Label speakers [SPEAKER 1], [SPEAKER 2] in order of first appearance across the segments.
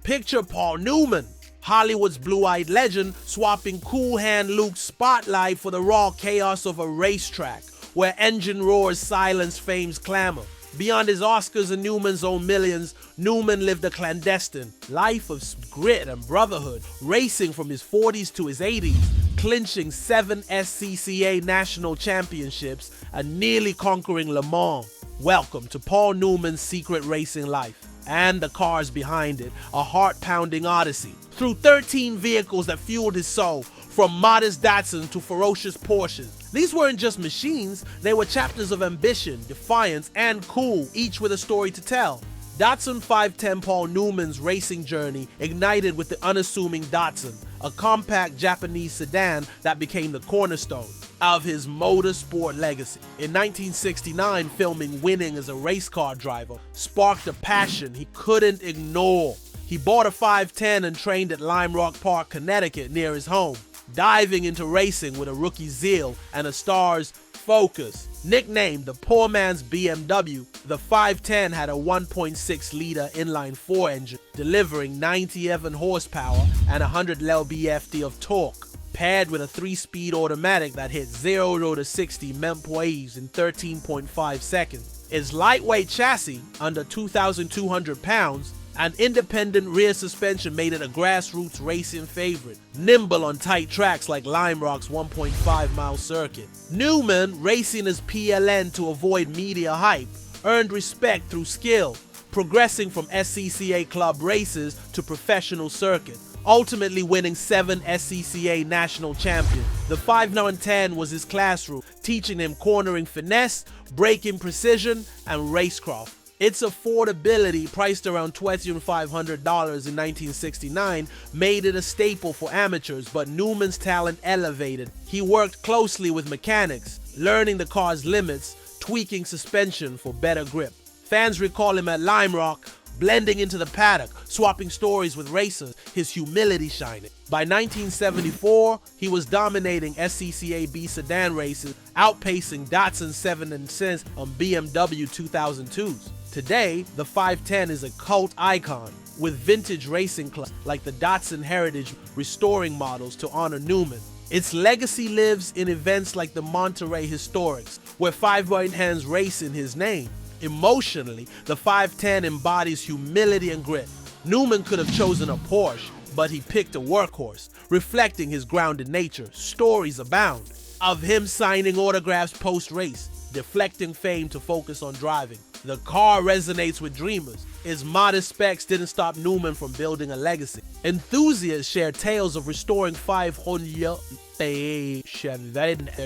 [SPEAKER 1] Picture Paul Newman, Hollywood's blue-eyed legend, swapping cool hand Luke's spotlight for the raw chaos of a racetrack, where engine roars silence fame's clamor. Beyond his Oscars and Newman's own millions, Newman lived a clandestine life of grit and brotherhood, racing from his 40s to his 80s, clinching 7 SCCA national championships and nearly conquering Le Mans. Welcome to Paul Newman's secret racing life, and the cars behind it, a heart-pounding odyssey. Through 13 vehicles that fueled his soul, from modest Datsuns to ferocious Porsches. These weren't just machines, they were chapters of ambition, defiance, and cool, each with a story to tell. Datsun 510 Paul Newman's racing journey ignited with the unassuming Datsun, a compact Japanese sedan that became the cornerstone of his motorsport legacy. In 1969, filming winning as a race car driver sparked a passion he couldn't ignore. He bought a 510 and trained at Lime Rock Park, Connecticut, near his home, diving into racing with a rookie zeal and a star's focus. Nicknamed the poor man's BMW, the 510 had a 1.6-liter inline-4 engine, delivering 97 horsepower and 100 lb-ft of torque, paired with a 3-speed automatic that hit 0 to 60 mph in 13.5 seconds. Its lightweight chassis, under 2,200 pounds, and independent rear suspension made it a grassroots racing favorite, nimble on tight tracks like Lime Rock's 1.5-mile circuit. Newman, racing as PLN to avoid media hype, earned respect through skill, progressing from SCCA club races to professional circuit, ultimately winning 7 SCCA national champions. The 510 was his classroom, teaching him cornering finesse, braking precision, and racecraft. Its affordability, priced around $2,500 in 1969, made it a staple for amateurs, but Newman's talent elevated. He worked closely with mechanics, learning the car's limits, tweaking suspension for better grip. Fans recall him at Lime Rock, blending into the paddock, swapping stories with racers, his humility shining. By 1974, he was dominating SCCA B sedan races, outpacing Datsun 7 and 6 on BMW 2002s. Today, the 510 is a cult icon, with vintage racing clubs like the Datsun Heritage restoring models to honor Newman. Its legacy lives in events like the Monterey Historics, where 510s race in his name. Emotionally, the 510 embodies humility and grit. Newman could have chosen a Porsche, but he picked a workhorse, reflecting his grounded nature. Stories abound of him signing autographs post-race, deflecting fame to focus on driving. The car resonates with dreamers. Its modest specs didn't stop Newman from building a legacy. Enthusiasts share tales of restoring 500 their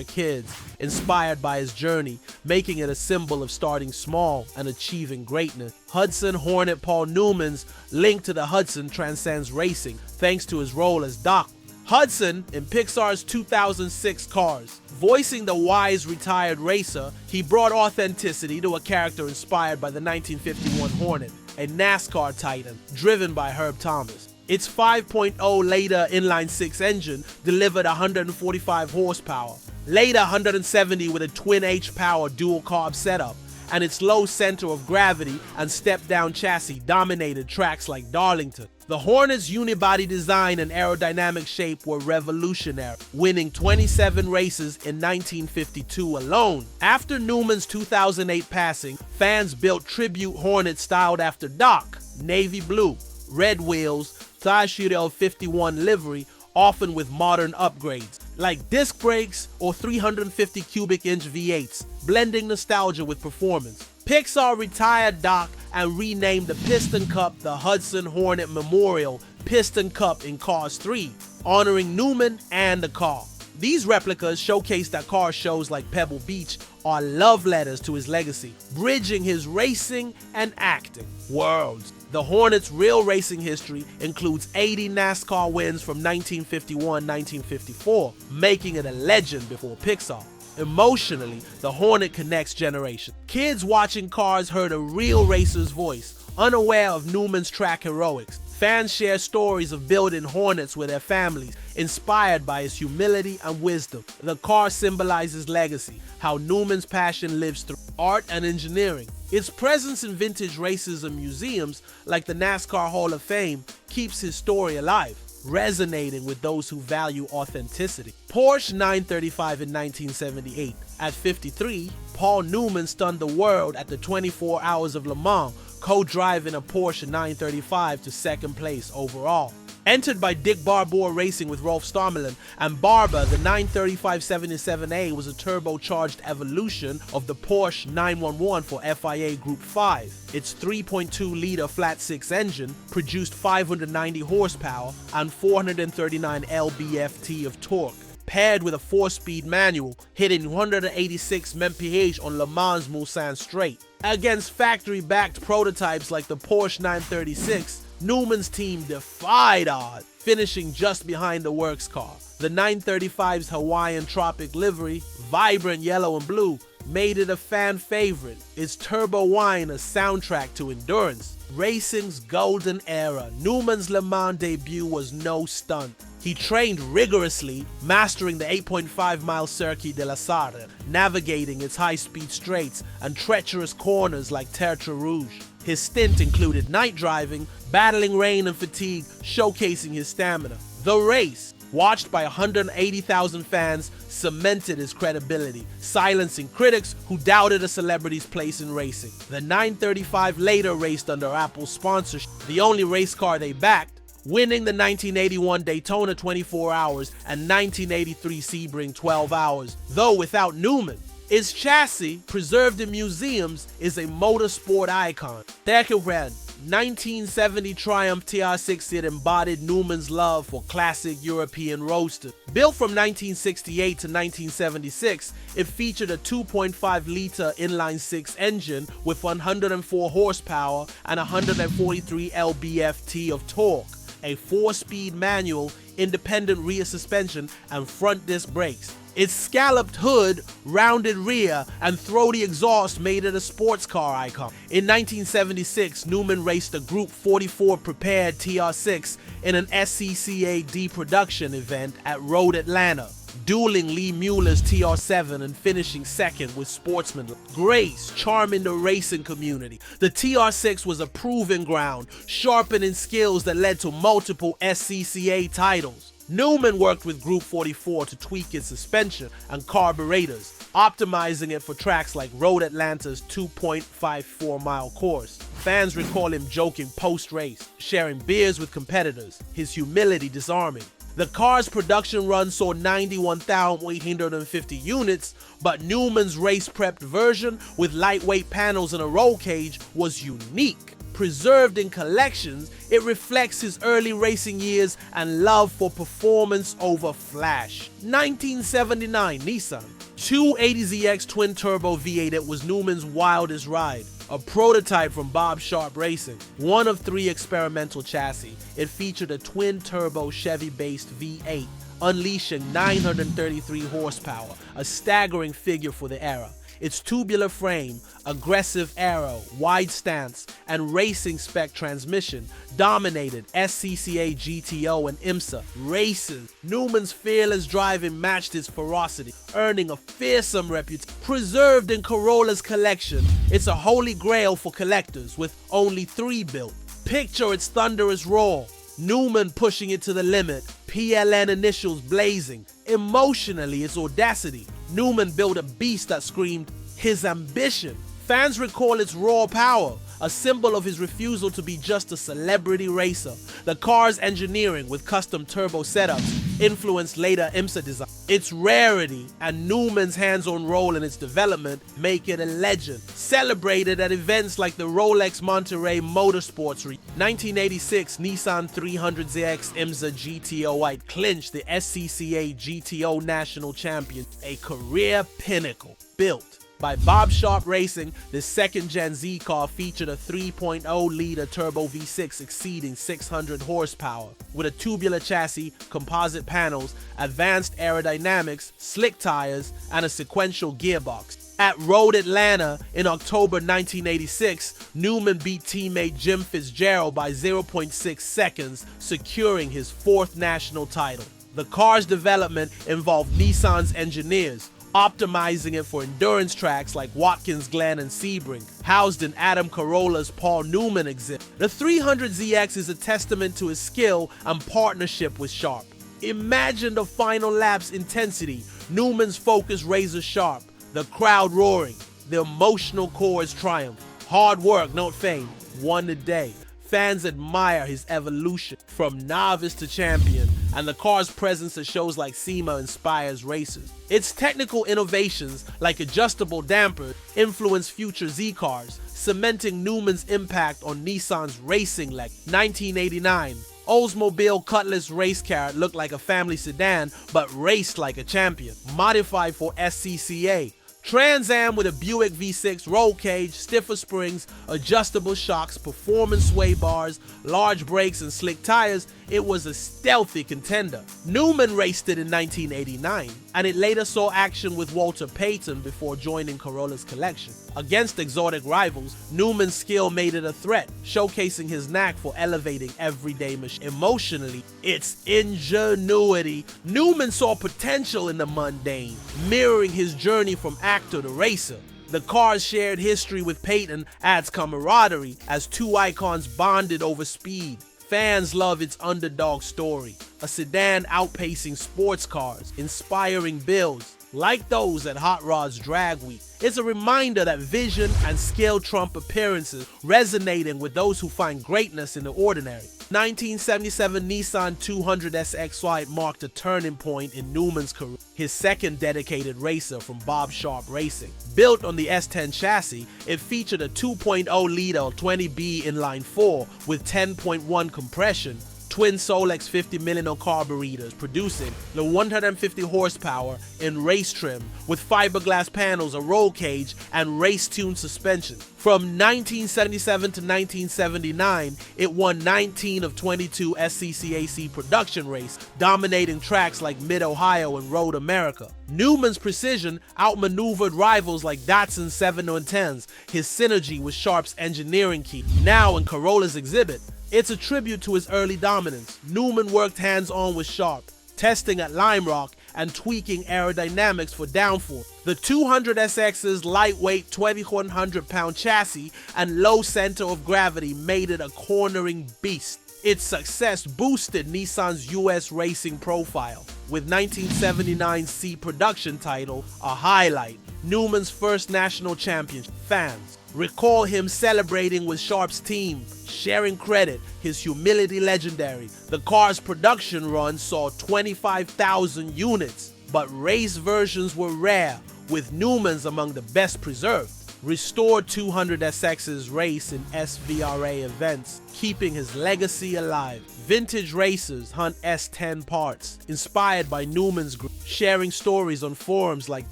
[SPEAKER 1] kids, inspired by his journey, making it a symbol of starting small and achieving greatness. Hudson Hornet Paul Newman's link to the Hudson transcends racing, thanks to his role as Doc Hudson in Pixar's 2006 Cars. Voicing the wise retired racer, he brought authenticity to a character inspired by the 1951 Hornet, a NASCAR titan driven by Herb Thomas. Its 5.0-liter inline-6 engine delivered 145 horsepower, later 170 with a twin H-power dual-carb setup, and its low center of gravity and step-down chassis dominated tracks like Darlington. The Hornet's unibody design and aerodynamic shape were revolutionary, winning 27 races in 1952 alone. After Newman's 2008 passing, fans built tribute Hornets styled after Doc, navy blue, red wheels, Thashirel 51 livery, often with modern upgrades, like disc brakes or 350 cubic inch V8s, blending nostalgia with performance. Pixar retired Doc and renamed the Piston Cup the Hudson Hornet Memorial Piston Cup in Cars 3, honoring Newman and the car. These replicas showcased at car shows like Pebble Beach are love letters to his legacy, bridging his racing and acting worlds. The Hornet's real racing history includes 80 NASCAR wins from 1951-1954, making it a legend before Pixar. Emotionally, the Hornet connects generations. Kids watching Cars heard a real racer's voice, unaware of Newman's track heroics. Fans share stories of building Hornets with their families, inspired by his humility and wisdom. The car symbolizes legacy, how Newman's passion lives through art and engineering. Its presence in vintage races and museums, like the NASCAR Hall of Fame, keeps his story alive, resonating with those who value authenticity. Porsche 935 in 1978. At 53, Paul Newman stunned the world at the 24 Hours of Le Mans, co-driving a Porsche 935 to second place overall. Entered by Dick Barbour Racing with Rolf Starmelin and Barber, the 935 77A was a turbocharged evolution of the Porsche 911 for FIA Group 5. Its 3.2-liter flat-six engine produced 590 horsepower and 439 lb-ft of torque, paired with a 4-speed manual, hitting 186 mph on Le Mans Mulsanne Straight. Against factory-backed prototypes like the Porsche 936, Newman's team defied odds, finishing just behind the works car. The 935's Hawaiian Tropic livery, vibrant yellow and blue, made it a fan favorite, its turbo whine a soundtrack to endurance. Racing's golden era, Newman's Le Mans debut was no stunt. He trained rigorously, mastering the 8.5-mile Circuit de la Sarre, navigating its high-speed straights and treacherous corners like Tertre Rouge. His stint included night driving, battling rain and fatigue, showcasing his stamina. The race, watched by 180,000 fans, cemented his credibility, silencing critics who doubted a celebrity's place in racing. The 935 later raced under Apple's sponsorship, the only race car they backed, winning the 1981 Daytona 24 Hours and 1983 Sebring 12 Hours, though without Newman. Its chassis, preserved in museums, is a motorsport icon. Second, 1970 Triumph TR6, it embodied Newman's love for classic European roadsters. Built from 1968 to 1976, it featured a 2.5-liter inline-six engine with 104 horsepower and 143 lb-ft of torque, a 4-speed manual, independent rear suspension, and front disc brakes. Its scalloped hood, rounded rear, and throaty exhaust made it a sports car icon. In 1976, Newman raced a Group 44 prepared TR6 in an SCCA D-production event at Road Atlanta, dueling Lee Mueller's TR7 and finishing second with sportsman grace, charming the racing community. The TR6 was a proving ground, sharpening skills that led to multiple SCCA titles. Newman worked with Group 44 to tweak its suspension and carburetors, optimizing it for tracks like Road Atlanta's 2.54-mile course. Fans recall him joking post-race, sharing beers with competitors, his humility disarming. The car's production run saw 91,850 units, but Newman's race-prepped version with lightweight panels and a roll cage was unique. Preserved in collections, it reflects his early racing years and love for performance over flash. 1979 Nissan 280ZX twin-turbo V8, it was Newman's wildest ride. A prototype from Bob Sharp Racing, one of 3 experimental chassis, it featured a twin-turbo Chevy-based V8, unleashing 933 horsepower, a staggering figure for the era. Its tubular frame, aggressive aero, wide stance, and racing spec transmission dominated SCCA GTO and IMSA races. Newman's fearless driving matched his ferocity, earning a fearsome reputation. Preserved in Corolla's collection, it's a holy grail for collectors with only 3 built. Picture its thunderous roar, Newman pushing it to the limit, PLN initials blazing. Emotionally, its audacity. Newman built a beast that screamed his ambition. Fans recall its raw power, a symbol of his refusal to be just a celebrity racer. The car's engineering with custom turbo setups influenced later IMSA design. Its rarity and Newman's hands-on role in its development make it a legend, celebrated at events like the Rolex Monterey Motorsports 1986 Nissan 300ZX IMSA GTO White clinched the SCCA GTO National Champion, a career pinnacle. Built by Bob Sharp Racing, the second-gen Z car featured a 3.0-liter turbo V6 exceeding 600 horsepower, with a tubular chassis, composite panels, advanced aerodynamics, slick tires, and a sequential gearbox. At Road Atlanta in October 1986, Newman beat teammate Jim Fitzgerald by 0.6 seconds, securing his 4th national title. The car's development involved Nissan's engineers, optimizing it for endurance tracks like Watkins Glen and Sebring, housed in Adam Carolla's Paul Newman exhibit. The 300ZX is a testament to his skill and partnership with Sharp. Imagine the final lap's intensity, Newman's focus razor sharp, the crowd roaring, the emotional chorus triumph. Hard work, not fame, won the day. Fans admire his evolution from novice to champion, and the car's presence at shows like SEMA inspires racers. Its technical innovations, like adjustable dampers, influence future Z cars, cementing Newman's impact on Nissan's racing leg. 1989, Oldsmobile Cutlass race car looked like a family sedan, but raced like a champion. Modified for SCCA. Trans Am with a Buick V6 roll cage, stiffer springs, adjustable shocks, performance sway bars, large brakes, and slick tires, it was a stealthy contender. Newman raced it in 1989, and it later saw action with Walter Payton before joining Carolla's collection. Against exotic rivals, Newman's skill made it a threat, showcasing his knack for elevating everyday machines. Emotionally, its ingenuity. Newman saw potential in the mundane, mirroring his journey from actor to racer. The car's shared history with Payton adds camaraderie as two icons bonded over speed. Fans love its underdog story, a sedan outpacing sports cars, inspiring builds like those at Hot Rod's Drag Week. It's a reminder that vision and skill trump appearances, resonating with those who find greatness in the ordinary. 1977 Nissan 200SXY marked a turning point in Newman's career, his second dedicated racer from Bob Sharp Racing. Built on the S10 chassis, it featured a 2.0-liter 20B inline 4 with 10.1 compression, twin Solex 50 mm carburetors, producing the 150 horsepower in race trim with fiberglass panels, a roll cage, and race-tuned suspension. From 1977 to 1979, it won 19 of 22 SCCAC production races, dominating tracks like Mid-Ohio and Road America. Newman's precision outmaneuvered rivals like Datsun's 710s, his synergy with Sharp's engineering key. Now in Carolla's exhibit, it's a tribute to his early dominance. Newman worked hands-on with Sharp, testing at Lime Rock and tweaking aerodynamics for downforce. The 200SX's lightweight 2,100-pound chassis and low center of gravity made it a cornering beast. Its success boosted Nissan's US racing profile, with 1979's C production title a highlight. Newman's first national championship. Fans recall him celebrating with Sharp's team, sharing credit, his humility legendary. The car's production run saw 25,000 units, but race versions were rare, with Newman's among the best preserved. Restored 200SX's race in SVRA events, keeping his legacy alive. Vintage racers hunt S10 parts, inspired by Newman's group, sharing stories on forums like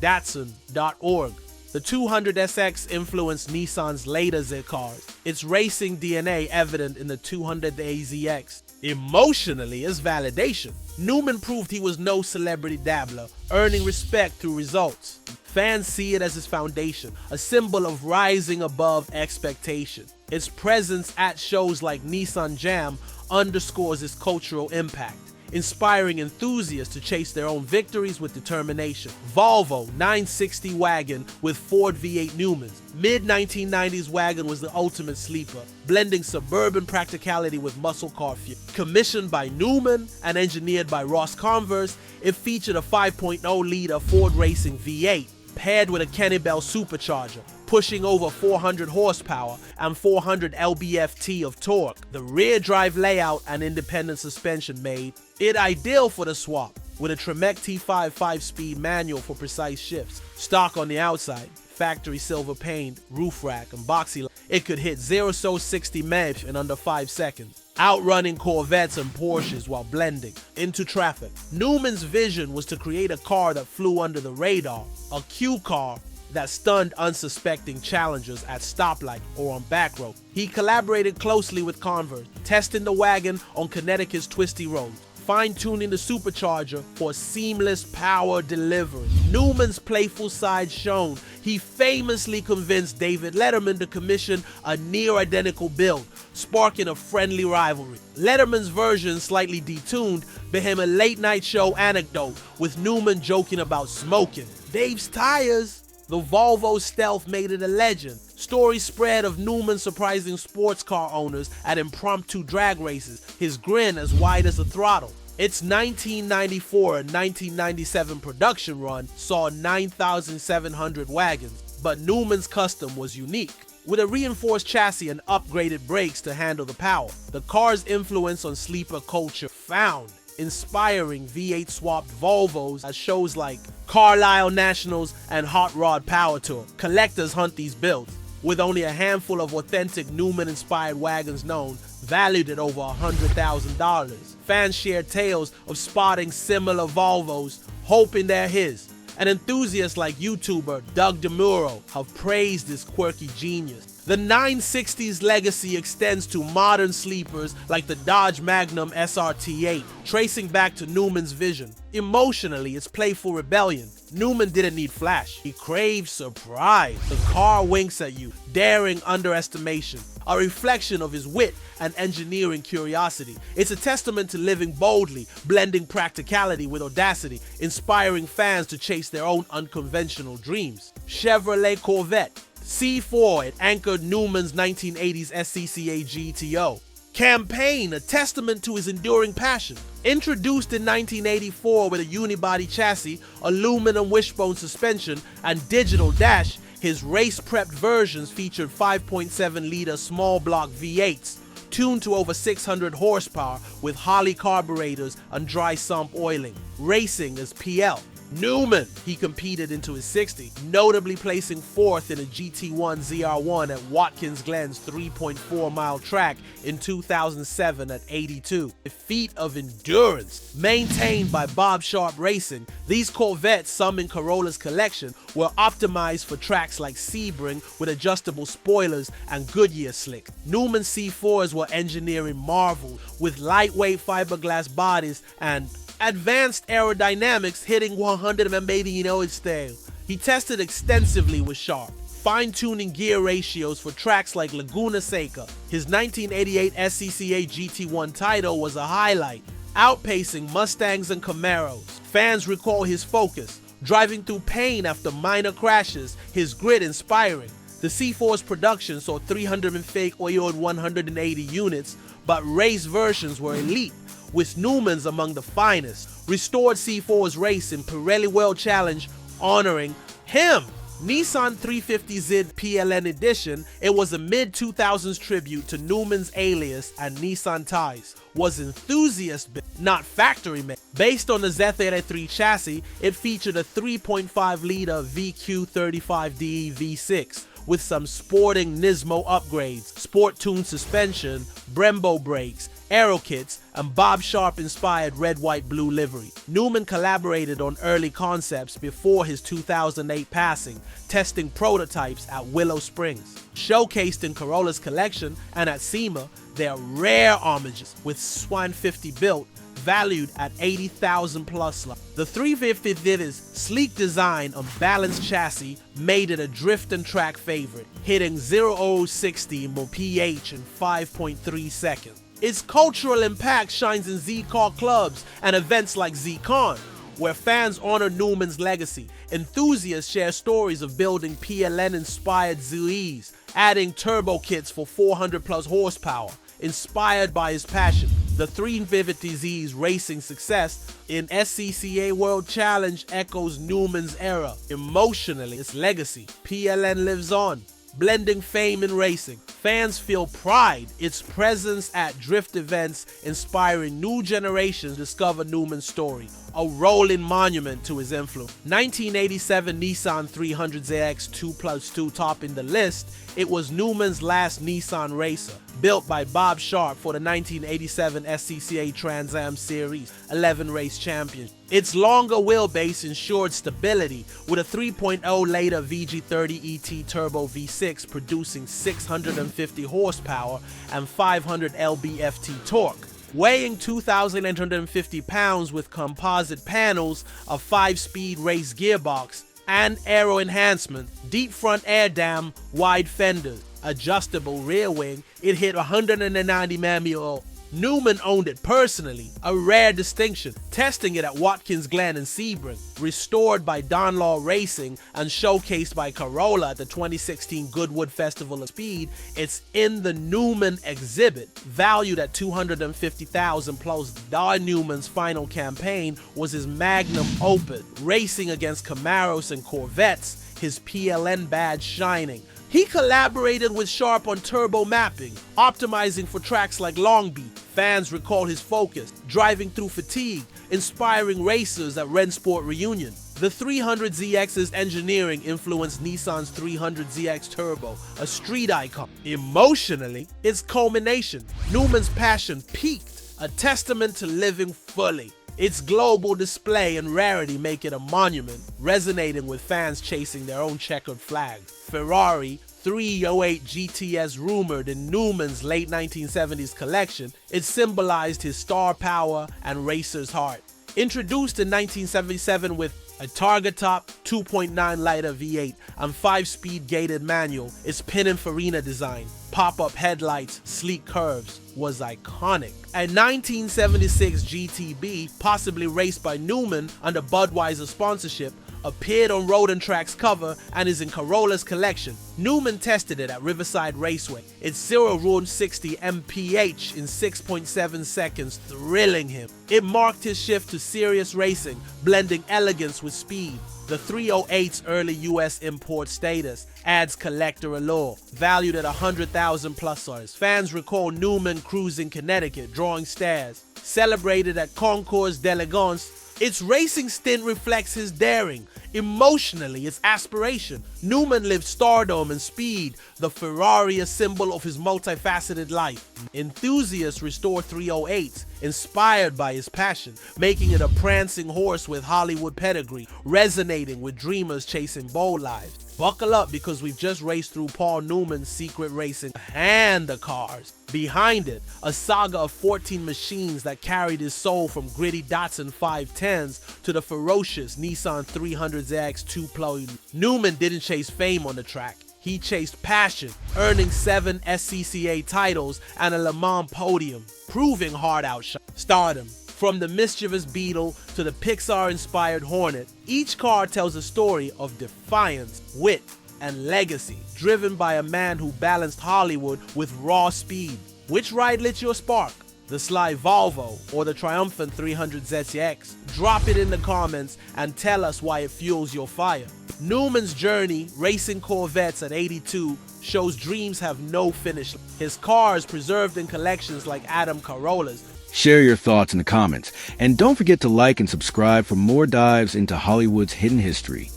[SPEAKER 1] Datsun.org. The 200SX influenced Nissan's later Z cars, its racing DNA evident in the 200AZX. Emotionally, as validation, Newman proved he was no celebrity dabbler, earning respect through results. Fans see it as his foundation, a symbol of rising above expectation. Its presence at shows like Nissan Jam underscores its cultural impact, inspiring enthusiasts to chase their own victories with determination. Volvo 960 wagon with Ford V8 Newmans. Mid-1990s wagon was the ultimate sleeper, blending suburban practicality with muscle car feel. Commissioned by Newman and engineered by Ross Converse, it featured a 5.0-liter Ford Racing V8, paired with a Kenny Bell supercharger, pushing over 400 horsepower and 400 lb-ft of torque. The rear drive layout and independent suspension made it ideal for the swap, with a Tremec T5 5-speed manual for precise shifts. Stock on the outside, factory silver paint, roof rack, and boxy light. It could hit 0-60 mph in under 5 seconds, outrunning Corvettes and Porsches while blending into traffic. Newman's vision was to create a car that flew under the radar, a Q car that stunned unsuspecting challengers at stoplight or on back road. He collaborated closely with Converse, testing the wagon on Connecticut's twisty roads, fine-tuning the supercharger for seamless power delivery. Newman's playful side shone. He famously convinced David Letterman to commission a near-identical build, sparking a friendly rivalry. Letterman's version, slightly detuned, became a late-night show anecdote, with Newman joking about smoking. Dave's tires. The Volvo Stealth made it a legend. Stories spread of Newman surprising sports car owners at impromptu drag races, his grin as wide as a throttle. Its 1994 and 1997 production run saw 9,700 wagons, but Newman's custom was unique. With a reinforced chassis and upgraded brakes to handle the power, the car's influence on sleeper culture found, inspiring V8 swapped Volvos at shows like Carlisle Nationals and Hot Rod Power Tour. Collectors hunt these builds, with only a handful of authentic Newman-inspired wagons known, valued at over $100,000. Fans share tales of spotting similar Volvos, hoping they're his. And enthusiasts like YouTuber Doug DeMuro have praised this quirky genius. The 960s legacy extends to modern sleepers like the Dodge Magnum SRT8, tracing back to Newman's vision. Emotionally, it's playful rebellion. Newman didn't need flash, he craved surprise. The car winks at you, daring underestimation, a reflection of his wit and engineering curiosity. It's a testament to living boldly, blending practicality with audacity, inspiring fans to chase their own unconventional dreams. Chevrolet Corvette C4, it anchored Newman's 1980s SCCA GTO. Campaign, a testament to his enduring passion. Introduced in 1984 with a unibody chassis, aluminum wishbone suspension, and digital dash, his race-prepped versions featured 5.7-liter small block V8s, tuned to over 600 horsepower with Holley carburetors and dry sump oiling. Racing as PL. Newman, he competed into his 60s, notably placing fourth in a GT1 ZR1 at Watkins Glen's 3.4-mile track in 2007 at 82. A feat of endurance. Maintained by Bob Sharp Racing, these Corvettes, some in Corolla's collection, were optimized for tracks like Sebring with adjustable spoilers and Goodyear slick. Newman C4s were engineering marvels with lightweight fiberglass bodies and advanced aerodynamics hitting 180 in oil style. He tested extensively with Sharp, fine-tuning gear ratios for tracks like Laguna Seca. His 1988 SCCA GT1 title was a highlight, outpacing Mustangs and Camaros. Fans recall his focus, driving through pain after minor crashes, his grit inspiring. The C4's production saw 300 oiled 180 units, but race versions were elite, with Newman's among the finest. Restored C4's race in Pirelli World Challenge, honoring him. Nissan 350Z PLN edition, it was a mid-2000s tribute to Newman's alias and Nissan ties, was enthusiast built, not factory made. Based on the Z33 chassis, it featured a 3.5-liter VQ35DE V6 with some sporting Nismo upgrades, sport-tuned suspension, Brembo brakes, aero kits, and Bob Sharp-inspired red, white, blue livery. Newman collaborated on early concepts before his 2008 passing, testing prototypes at Willow Springs. Showcased in Corolla's collection and at SEMA, they are rare homages, with Swan 50 built, valued at $80,000 plus. The 350's sleek design and balanced chassis made it a drift and track favorite, hitting 0-60 mph in 5.3 seconds. Its cultural impact shines in Z-Car clubs and events like Z-Con, where fans honor Newman's legacy. Enthusiasts share stories of building PLN-inspired ZEs, adding turbo kits for 400 plus horsepower, inspired by his passion. The 350Z's racing success in SCCA World Challenge echoes Newman's era. Emotionally, its legacy, PLN lives on, blending fame and racing. Fans feel pride, its presence at drift events inspiring new generations to discover Newman's story, a rolling monument to his influence. 1987 Nissan 300ZX 2+2 topping the list, it was Newman's last Nissan racer, built by Bob Sharp for the 1987 SCCA Trans Am Series 11 race championship. Its longer wheelbase ensured stability, with a 3.0-liter VG30 ET turbo V6 producing 650 horsepower and 500 lb-ft torque. Weighing 2,850 pounds with composite panels, a 5-speed race gearbox, and aero enhancement, deep front air dam, wide fenders, adjustable rear wing, it hit 190 mm Newman owned it personally, a rare distinction, testing it at Watkins Glen and Sebring. Restored by Donlaw Racing and showcased by Corolla at the 2016 Goodwood Festival of Speed, it's in the Newman exhibit, valued at $250,000 plus. Dar Newman's final campaign was his magnum opus, racing against Camaros and Corvettes, his PLN badge shining. He collaborated with Sharp on turbo mapping, optimizing for tracks like Long Beach. Fans recall his focus, driving through fatigue, inspiring racers at Rennsport Reunion. The 300ZX's engineering influenced Nissan's 300ZX Turbo, a street icon. Emotionally, its culmination, Newman's passion peaked, a testament to living fully. Its global display and rarity make it a monument, resonating with fans chasing their own checkered flag. Ferrari 308 GTS rumored in Newman's late 1970s collection, it symbolized his star power and racer's heart. Introduced in 1977 with a target top 2.9-liter V8 and 5-speed gated manual, its Pininfarina design, pop-up headlights, sleek curves, was iconic. A 1976 GTB, possibly raced by Newman under Budweiser sponsorship, appeared on Road and Track's cover and is in Corolla's collection. Newman tested it at Riverside Raceway. Its 0-60 mph in 6.7 seconds, thrilling him. It marked his shift to serious racing, blending elegance with speed. The 308's early US import status adds collector allure, valued at $100,000 plus. Fans recall Newman cruising Connecticut, drawing stares. Celebrated at Concours d'Elegance, its racing stint reflects his daring. Emotionally, its aspiration. Newman lived stardom and speed, the Ferrari a symbol of his multifaceted life. Enthusiasts restore 308s, inspired by his passion, making it a prancing horse with Hollywood pedigree, resonating with dreamers chasing bold lives. Buckle up because we've just raced through Paul Newman's secret racing and the cars. Behind it, a saga of 14 machines that carried his soul from gritty Datsun 510s to the ferocious Nissan 300ZX 2-Ploy. Newman didn't chase fame on the track. He chased passion, earning 7 SCCA titles and a Le Mans podium, proving hard outshot. Stardom. From the mischievous Beetle to the Pixar-inspired Hornet, each car tells a story of defiance, wit, and legacy, driven by a man who balanced Hollywood with raw speed. Which ride lit your spark? The sly Volvo or the triumphant 300ZX? Drop it in the comments and tell us why it fuels your fire. Newman's journey, racing Corvettes at 82, shows dreams have no finish. His cars preserved in collections like Adam Carolla's.
[SPEAKER 2] Share your thoughts in the comments, and don't forget to like and subscribe for more dives into Hollywood's hidden history.